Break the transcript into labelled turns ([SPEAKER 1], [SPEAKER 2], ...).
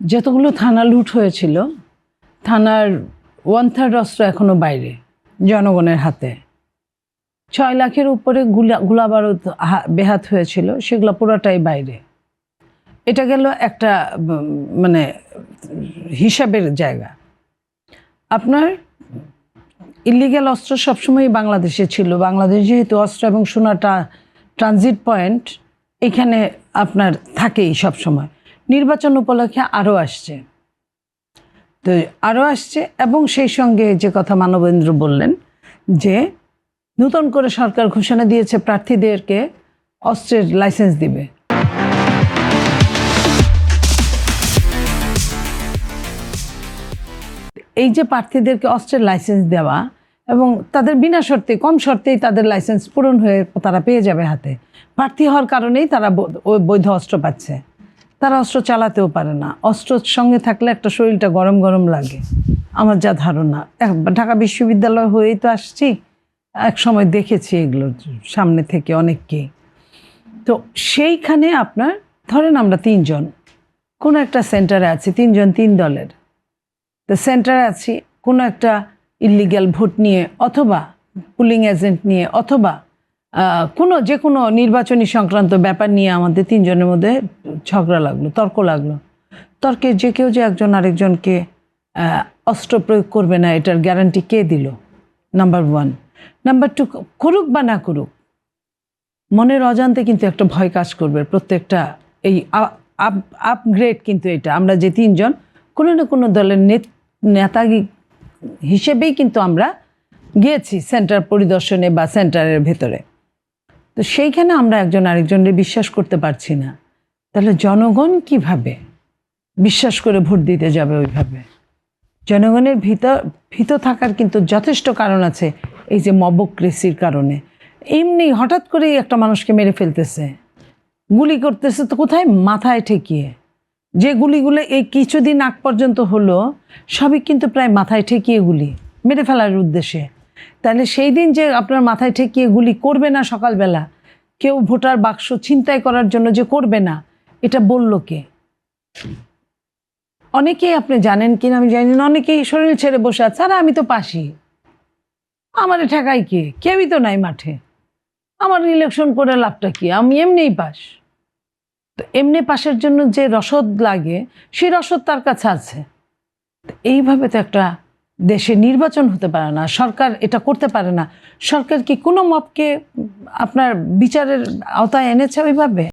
[SPEAKER 1] যতগুলো থানা লুট হয়েছিল থানার 1/3 অস্ত্র এখনো বাইরে জনগণের হাতে। 6 লাখের উপরে গোলাবারুদ বেহাত হয়েছিল, সেগুলো পুরোটাই বাইরে। এটা গেল একটা মানে হিসাবের জায়গা। আপনার ইলিগ্যাল অস্ত্র সবসময় বাংলাদেশে ছিল। বাংলাদেশ যেহেতু অস্ত্র এবং সোনাটা ট্রানজিট পয়েন্ট, এখানে আপনার থাকেই সবসময়। নির্বাচন উপলক্ষে আরও আসছে, তো আরও আসছে। এবং সেই সঙ্গে যে কথা মানবেন্দ্র বললেন যে নতুন করে সরকার ঘোষণা দিয়েছে প্রার্থীদেরকে অস্ত্রের লাইসেন্স দিবে। এই যে প্রার্থীদেরকে অস্ত্রের লাইসেন্স দেওয়া এবং তাদের বিনা শর্তে, কম শর্তেই তাদের লাইসেন্স পূরণ হয়ে তারা পেয়ে যাবে হাতে। প্রার্থী হওয়ার কারণেই তারা ওই বৈধ অস্ত্র পাচ্ছে। তারা অস্ত্র চালাতেও পারে না। অস্ত্র সঙ্গে থাকলে একটা শরীরটা গরম গরম লাগে, আমার যা ধারণা। ঢাকা বিশ্ববিদ্যালয় হয়েই তো আসছি, এক সময় দেখেছি এগুলো সামনে থেকে অনেককেই। তো সেইখানে আপনার ধরেন আমরা 3 জন কোনো একটা সেন্টারে আছি, 3 জন 3 দলের, তো সেন্টারে আছি কোনো একটা ইলিগ্যাল ভোট নিয়ে অথবা পুলিং এজেন্ট নিয়ে অথবা যে কোনো নির্বাচনী সংক্রান্ত ব্যাপার নিয়ে আমাদের 3 জনের মধ্যে ঝগড়া লাগলো, তর্ক লাগলো। তর্কে যে কেউ যে একজন আরেকজনকে অস্ত্র প্রয়োগ করবে না, এটার গ্যারান্টি কে দিল? নাম্বার 1। নাম্বার 2, করুক বা না করুক, মনের অজান্তে কিন্তু একটা ভয় কাজ করবে প্রত্যেকটা। এই আপগ্রেড কিন্তু এটা আমরা যে 3 জন কোনো না কোনো দলের নেতা হিসেবেই কিন্তু আমরা গিয়েছি সেন্টার পরিদর্শনে বা সেন্টারের ভেতরে। তো সেইখানে আমরা একজন আরেকজনের বিশ্বাস করতে পারছি না, তাহলে জনগণ কিভাবে বিশ্বাস করে ভোট দিতে যাবে? ওইভাবে জনগণের ভীত থাকার কিন্তু যথেষ্ট কারণ আছে। এই যে মবক্রেসির কারণে এমনি হঠাৎ করেই একটা মানুষকে মেরে ফেলতেছে, গুলি করতেছে, তো কোথায়? মাথায় ঠেকিয়ে। যে গুলিগুলো এই কিছুদিন আগ পর্যন্ত হলো সবই কিন্তু প্রায় মাথায় ঠেকিয়ে গুলি, মেরে ফেলার উদ্দেশ্যে। তাহলে সেই দিন যে আপনার মাথায় ঠেকিয়ে গুলি করবে না সকালবেলা, কেউ ভোটার বাক্স ছিনতাই করার জন্য যে করবে না, এটা বলল কে? অনেকেই আপনি জানেন কিনা আমি জানি না, অনেকেই শরীর ছেড়ে বসে আছে, আর আমি তো পাশি, আমার ঠেকাই কে? কেউই তো নাই মাঠে, আমার ইলেকশন করে লাভটা কি? আমি এমনিই পাস। তো এমনি পাশের জন্য যে রসদ লাগে সেই রসদ তার কাছে আছে। এইভাবে তো একটা দেশে নির্বাচন হতে পারে না, সরকার এটা করতে পারে না। সরকার কি কোনো মবকে আপনার বিচারের আওতায় এনেছে ওইভাবে?